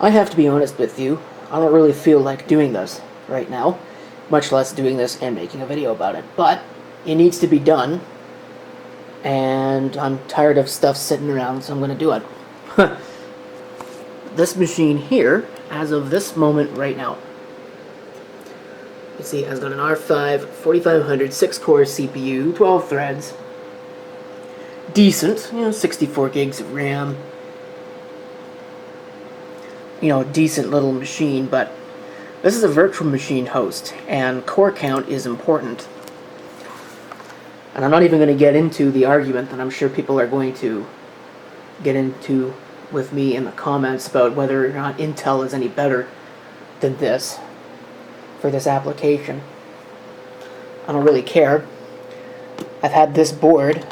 I have to be honest with you, I don't really feel like doing this right now, much less doing this and making a video about it. But it needs to be done, and I'm tired of stuff sitting around, so I'm going to do it. This machine here, as of this moment right now, you see, it has got an R5 4500 6-core CPU, 12 threads, decent, 64 gigs of RAM, decent little machine, but this is a virtual machine host, and core count is important. And I'm not even going to get into the argument that I'm sure people are going to get into with me in the comments about whether or not Intel is any better than this for this application. I don't really care. I've had this board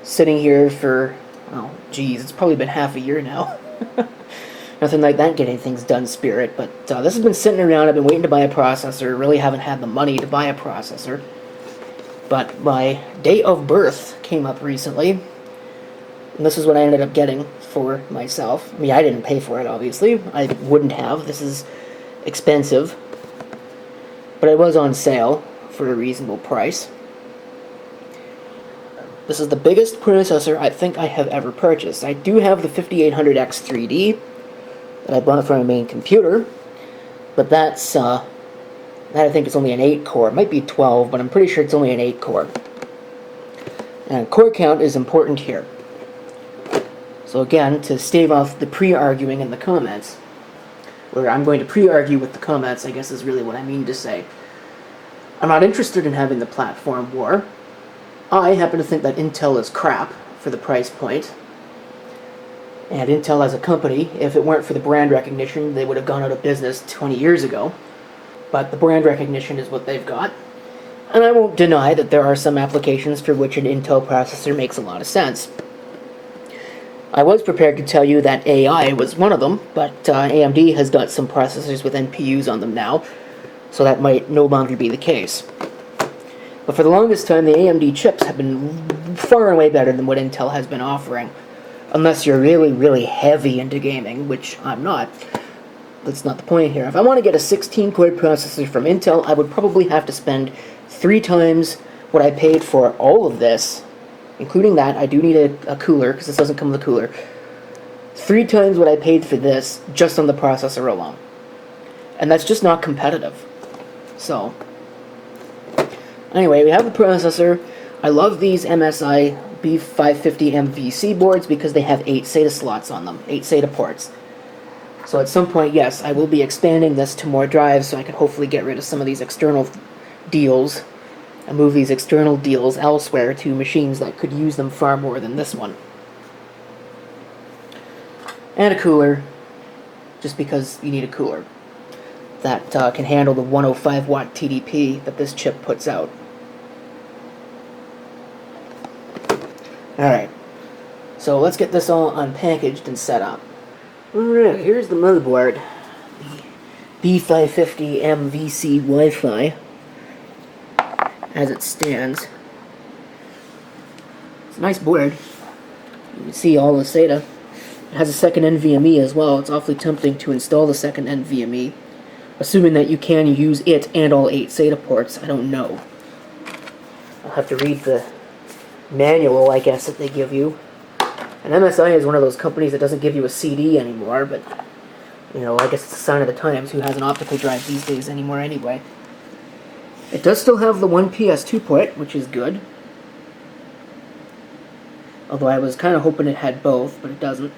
sitting here for, it's probably been half a year now. Nothing like that getting things done spirit, but this has been sitting around. I've been waiting to buy a processor, really haven't had the money to buy a processor. But my date of birth came up recently, and this is what I ended up getting for myself. I mean, I didn't pay for it, obviously. I wouldn't have. This is expensive. But it was on sale for a reasonable price. This is the biggest processor I think I have ever purchased. I do have the 5800X3D that I bought for my main computer, but that I think it's only an 8-core. It might be 12, but I'm pretty sure it's only an 8-core. And core count is important here. So again, to stave off the pre-arguing in the comments, where I'm going to pre-argue with the comments, I guess is really what I mean to say. I'm not interested in having the platform war. I happen to think that Intel is crap for the price point. And Intel as a company, if it weren't for the brand recognition, they would have gone out of business 20 years ago. But the brand recognition is what they've got. And I won't deny that there are some applications for which an Intel processor makes a lot of sense. I was prepared to tell you that AI was one of them, but AMD has got some processors with NPUs on them now, so that might no longer be the case. But for the longest time, the AMD chips have been far and away better than what Intel has been offering. Unless you're really, really heavy into gaming, which I'm not. That's not the point here. If I want to get a 16-core processor from Intel, I would probably have to spend 3 times what I paid for all of this, including that. I do need a cooler, because this doesn't come with a cooler. 3 times what I paid for this, just on the processor alone. And that's just not competitive. So, anyway, we have the processor. I love these MSI B550 MVC boards because they have 8 SATA slots on them, 8 SATA ports. So at some point, yes, I will be expanding this to more drives so I can hopefully get rid of some of these external deals and move these external deals elsewhere to machines that could use them far more than this one. And a cooler, just because you need a cooler that can handle the 105 watt TDP that this chip puts out. Alright, so let's get this all unpackaged and set up. Alright, here's the motherboard. The B550 MVC Wi-Fi, as it stands. It's a nice board. You can see all the SATA. It has a second NVMe as well. It's awfully tempting to install the second NVMe, assuming that you can use it and all 8 SATA ports. I don't know. I'll have to read the manual, I guess, that they give you. And MSI is one of those companies that doesn't give you a CD anymore, but, I guess it's a sign of the times. Who has an optical drive these days anymore anyway? It does still have the one PS2 port, which is good. Although I was kind of hoping it had both, but it doesn't.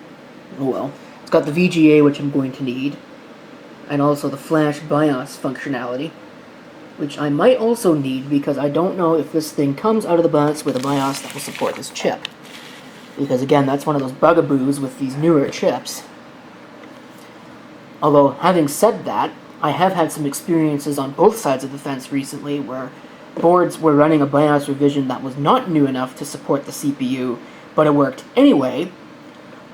Oh well. It's got the VGA, which I'm going to need, and also the flash BIOS functionality, which I might also need because I don't know if this thing comes out of the box with a BIOS that will support this chip. Because again, that's one of those bugaboos with these newer chips. Although, having said that, I have had some experiences on both sides of the fence recently where boards were running a BIOS revision that was not new enough to support the CPU, but it worked anyway,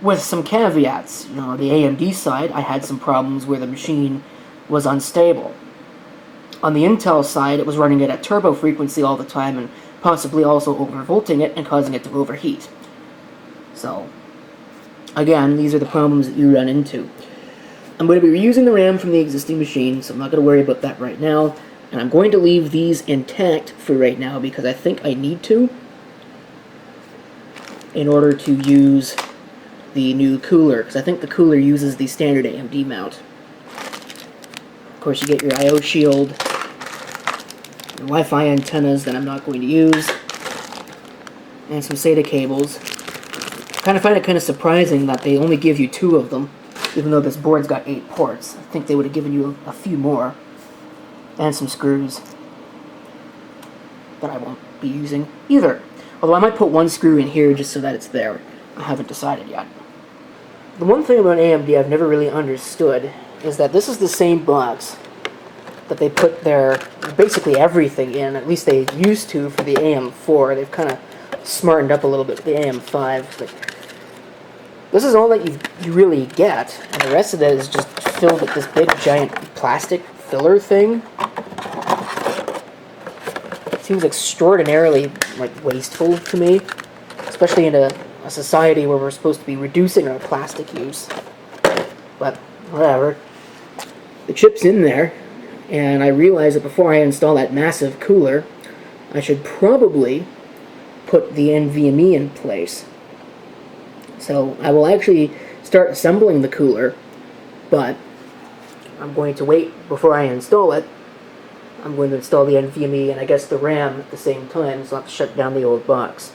with some caveats. On the AMD side, I had some problems where the machine was unstable. On the Intel side, it was running it at turbo frequency all the time and possibly also overvolting it and causing it to overheat. So, again, these are the problems that you run into. I'm going to be reusing the RAM from the existing machine, so I'm not going to worry about that right now. And I'm going to leave these intact for right now because I think I need to in order to use the new cooler, because I think the cooler uses the standard AMD mount. Of course, you get your I/O shield, your Wi-Fi antennas that I'm not going to use, and some SATA cables. I kind of find it kind of surprising that they only give you 2 of them, even though this board's got 8 ports. I think they would have given you a few more. And some screws that I won't be using either. Although I might put 1 screw in here just so that it's there. I haven't decided yet. The one thing about AMD I've never really understood is that this is the same box that they put their basically everything in. At least they used to for the AM4. They've kind of smartened up a little bit for the AM5. But this is all that you really get, and the rest of it is just filled with this big giant plastic filler thing. It seems extraordinarily wasteful to me, especially in a society where we're supposed to be reducing our plastic use. But whatever. The chip's in there, and I realize that before I install that massive cooler, I should probably put the NVMe in place. So I will actually start assembling the cooler, but I'm going to wait before I install it. I'm going to install the NVMe and I guess the RAM at the same time, so I'll have to shut down the old box.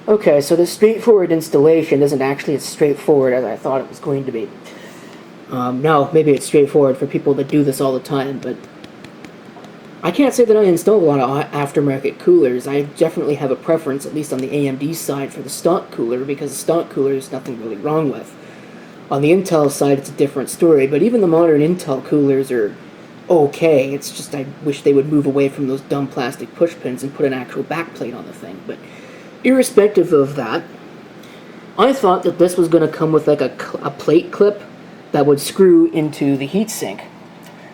Okay, so this straightforward installation isn't actually as straightforward as I thought it was going to be. Now, maybe it's straightforward for people that do this all the time, but I can't say that I install a lot of aftermarket coolers. I definitely have a preference, at least on the AMD side, for the stock cooler, because the stock cooler is nothing really wrong with. On the Intel side, it's a different story, but even the modern Intel coolers are okay. It's just I wish they would move away from those dumb plastic push pins and put an actual backplate on the thing. But irrespective of that, I thought that this was going to come with like a plate clip that would screw into the heatsink,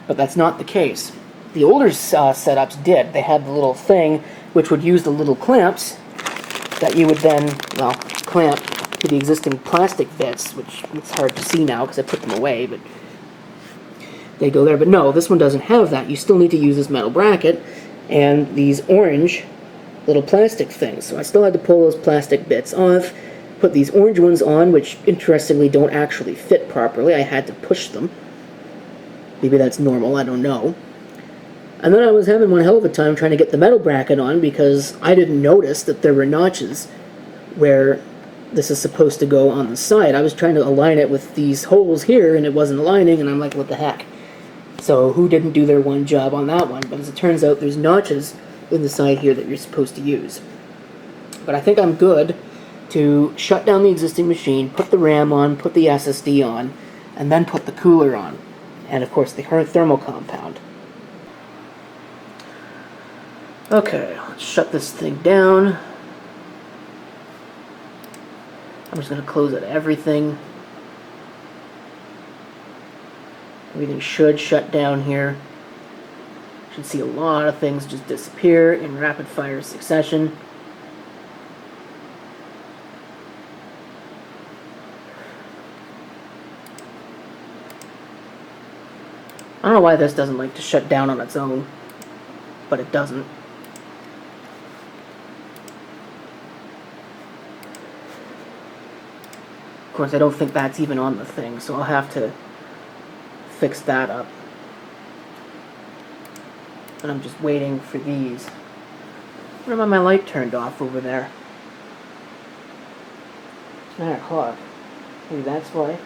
but that's not the case. The older setups did. They had the little thing which would use the little clamps that you would then, well, clamp to the existing plastic bits, which it's hard to see now because I put them away, but they go there. But no, this one doesn't have that. You still need to use this metal bracket and these orange little plastic things. So I still had to pull those plastic bits off, put these orange ones on, which interestingly don't actually fit properly. I had to push them. Maybe that's normal, I don't know. And then I was having one hell of a time trying to get the metal bracket on because I didn't notice that there were notches where this is supposed to go on the side. I was trying to align it with these holes here and it wasn't aligning, and I'm like, what the heck? So who didn't do their one job on that one? But as it turns out, there's notches in the side here that you're supposed to use. But I think I'm good to shut down the existing machine, put the RAM on, put the SSD on, and then put the cooler on. And of course the thermal compound. Okay, let's shut this thing down. I'm just going to close out everything. Everything should shut down here. Should see a lot of things just disappear in rapid fire succession. I don't know why this doesn't like to shut down on its own, but it doesn't. Of course, I don't think that's even on the thing, so I'll have to fix that up. And I'm just waiting for these. What about my light turned off over there? It's 9 o'clock. Maybe that's why.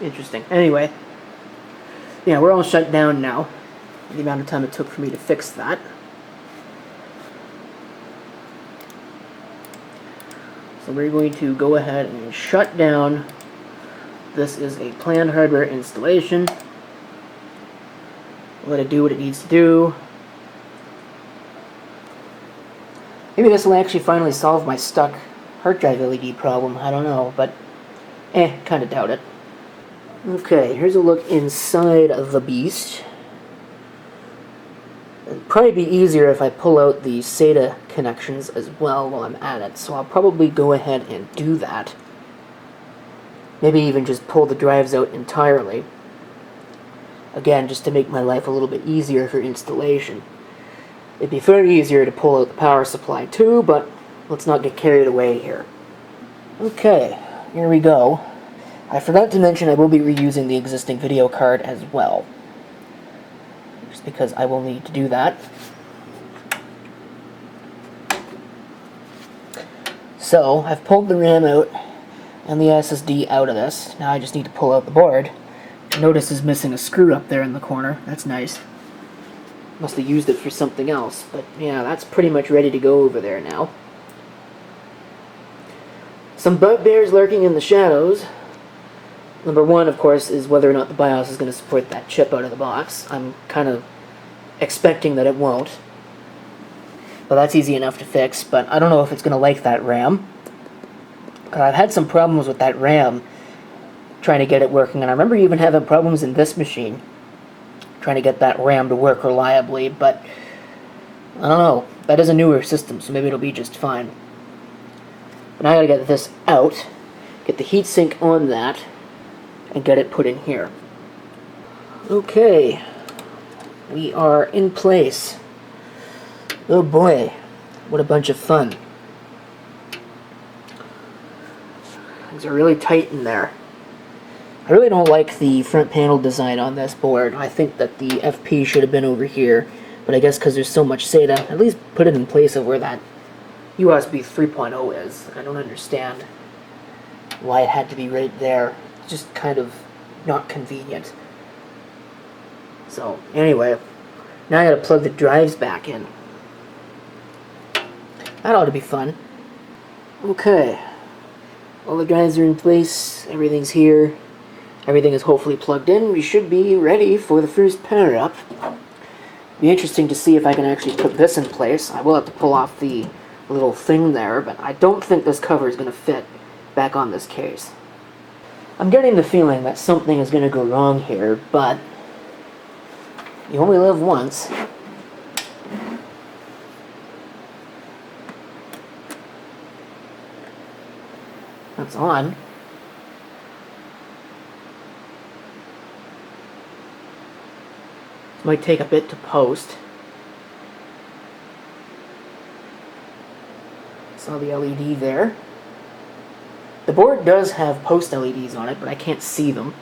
Interesting. Anyway, yeah, we're all shut down now. The amount of time it took for me to fix that. So we're going to go ahead and shut down. This is a planned hardware installation. Let it do what it needs to do. Maybe this will actually finally solve my stuck hard drive LED problem. I don't know, but kind of doubt it. Okay, here's a look inside of the beast. It'd probably be easier if I pull out the SATA connections as well while I'm at it, so I'll probably go ahead and do that. Maybe even just pull the drives out entirely. Again, just to make my life a little bit easier for installation. It'd be far easier to pull out the power supply too, but let's not get carried away here. Okay, here we go. I forgot to mention I will be reusing the existing video card as well, just because I will need to do that. So, I've pulled the RAM out and the SSD out of this. Now I just need to pull out the board. Notice is missing a screw up there in the corner. That's nice. Must have used it for something else, but yeah, that's pretty much ready to go over there now. Some bugbears lurking in the shadows. Number one, of course, is whether or not the BIOS is going to support that chip out of the box. I'm kind of expecting that it won't. But that's easy enough to fix, but I don't know if it's going to like that RAM. I've had some problems with that RAM trying to get it working, and I remember even having problems in this machine trying to get that RAM to work reliably, but I don't know. That is a newer system, so maybe it'll be just fine. But now I gotta get this out, get the heatsink on that, and get it put in here. Okay, we are in place. Oh boy, what a bunch of fun. Things are really tight in there. I really don't like the front panel design on this board. I think that the FP should have been over here, but I guess because there's so much SATA, at least put it in place of where that USB 3.0 is. I don't understand why it had to be right there. It's just kind of not convenient. So, anyway, now I gotta plug the drives back in. That ought to be fun. Okay, all the drives are in place, everything's here. Everything is hopefully plugged in. We should be ready for the first power up. Be interesting to see if I can actually put this in place. I will have to pull off the little thing there, but I don't think this cover is going to fit back on this case. I'm getting the feeling that something is going to go wrong here, but you only live once. That's on. This might take a bit to post. Saw the LED there. The board does have post LEDs on it, but I can't see them.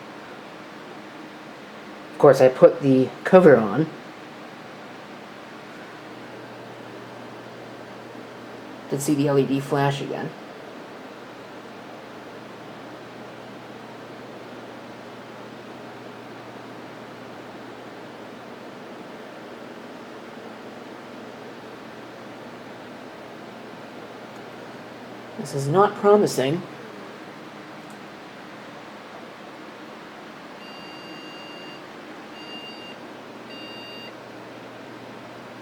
Of course, I put the cover on. Did see the LED flash again. This is not promising.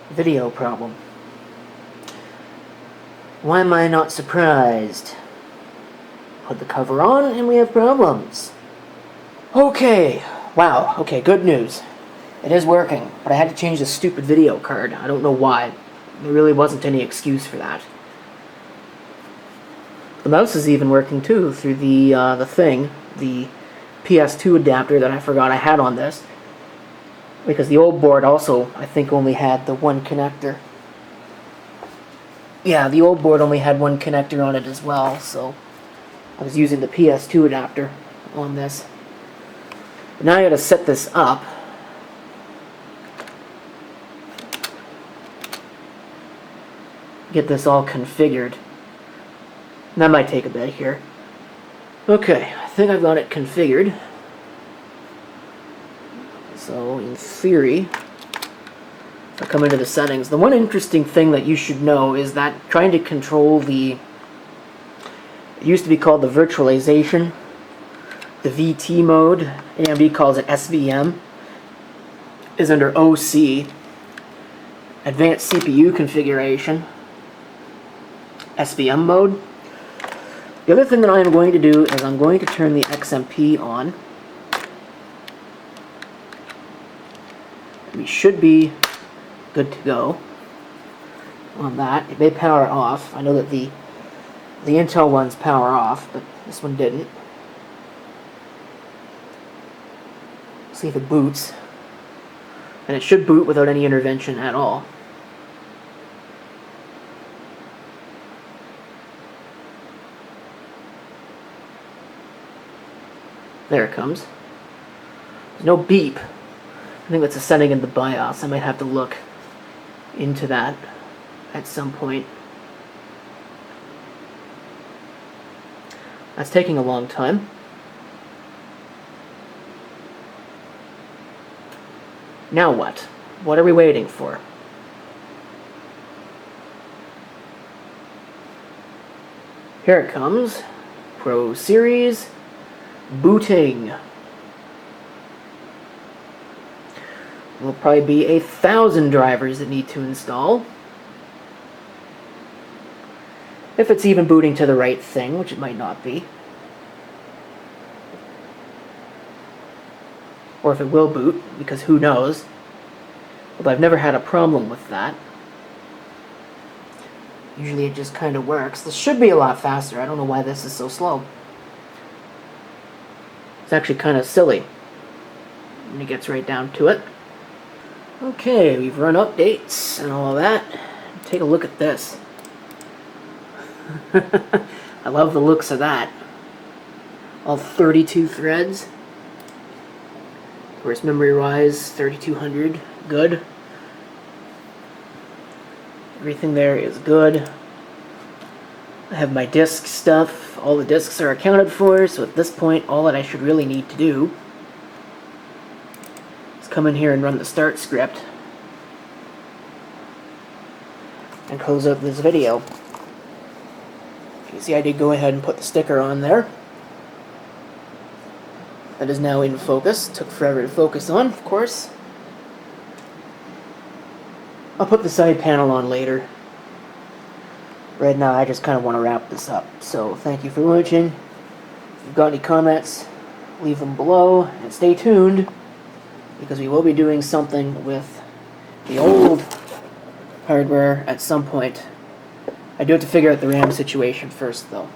Video problem. Why am I not surprised? Put the cover on and we have problems. Okay, wow, okay, good news. It is working, but I had to change the stupid video card. I don't know why. There really wasn't any excuse for that. The mouse is even working too through the thing, the PS2 adapter that I forgot I had on this, because the old board also, I think, only had the one connector. Yeah, the old board only had one connector on it as well, so I was using the PS2 adapter on this. But now I gotta set this up. Get this all configured. That might take a bit here. Okay, I think I've got it configured. So, in theory, if I come into the settings, the one interesting thing that you should know is that trying to control it used to be called the virtualization, the VT mode, AMD calls it SVM, is under OC, Advanced CPU Configuration, SVM mode. The other thing that I am going to do is I'm going to turn the XMP on. We should be good to go. on that. They power off. I know that the Intel ones power off, but this one didn't. See if it boots. And it should boot without any intervention at all. There it comes. There's no beep. I think that's a setting in the BIOS. I might have to look into that at some point. That's taking a long time. Now what? What are we waiting for? Here it comes. Pro Series. Booting. There'll probably be 1,000 drivers that need to install. If it's even booting to the right thing, which it might not be. Or if it will boot, because who knows. Although I've never had a problem with that. Usually it just kind of works. This should be a lot faster. I don't know why this is so slow. It's actually kind of silly when it gets right down to it. Okay, we've run updates and all of that. Take a look at this. I love the looks of that. All 32 threads. Of course, memory-wise, 3200, good. Everything there is good. I have my disk stuff. All the disks are accounted for, so at this point, all that I should really need to do is come in here and run the start script and close out this video. You see, I did go ahead and put the sticker on there. That is now in focus. Took forever to focus on, of course. I'll put the side panel on later. Right now, I just kind of want to wrap this up. So, thank you for watching. If you've got any comments, leave them below, and stay tuned, because we will be doing something with the old hardware at some point. I do have to figure out the RAM situation first, though.